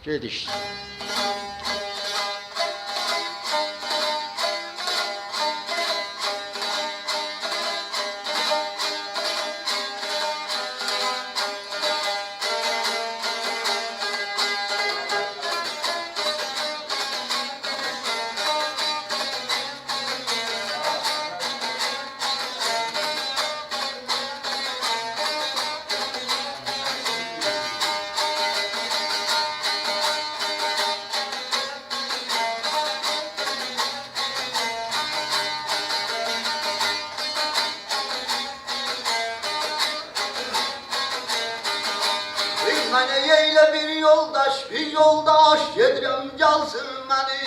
Gediş. Mene yeyle bir yoldaş yedirem calsın mene.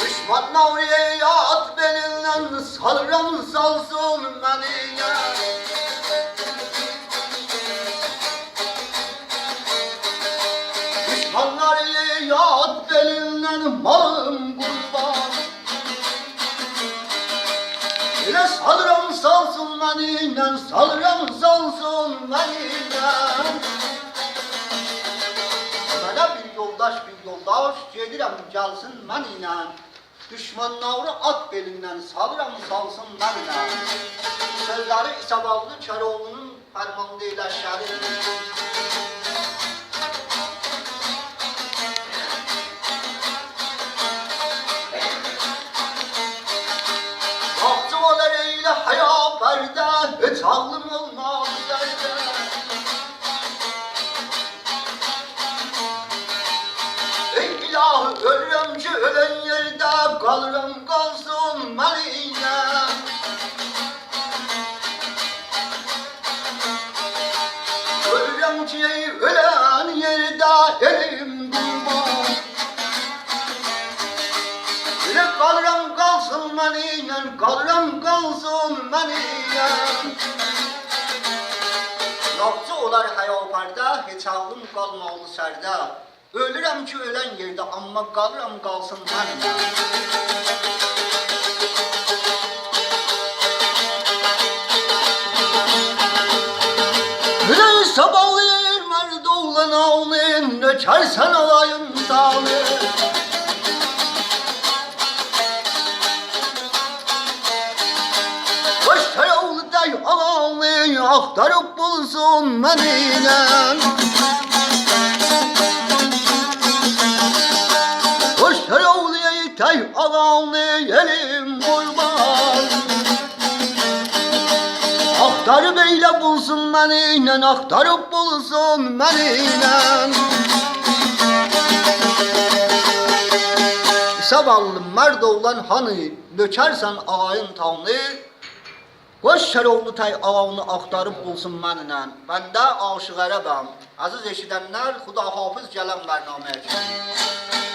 Düşman navriye at belinden salram salsın mene. Düşman navriye at belinden malım kurban. Yine salram salsın benimle, salram salsın benimle. Bana bir yoldaş gedirem calsın benimle. Düşman navrı at belinden, salram salsın benimle. Sözleri İsaballı Çaroğlu'nun fermanı değil aşağı. Haya perde, hiç aklım olmaz derde. Ey ilah, ölürüm ki ölen yerde, kalırım kalsın benimle. Ölürüm ki ölen yerde, elim durmaz. Yine kalırım kalsın benimle, kalırım kalsın benimle. Yaptı olar hayaparda, hiç ağlım kalmalı sərdə. Ölürəm ki ölən yerdə, amma kalırım kalsın benimle. Gülen sabahlayır mərd oğlan ağlayın, nökərsən alayım dağlı. Ağlayın aktarıp bulsun benimle. Koştar ağlayın tey ağlayın elim kurban. Aktarıp eyle bulsun benimle, aktarıp bulsun benimle. Saballı mərd oğlan hanı, nökərsən alayın tavını. Qoş Şəroğlu tay ağavını axtarıb bulsun mənlə. Mən də aşıq ərəbəm. Aziz eşidənlər, Xuda hafız gələn bərnaməyə kimi.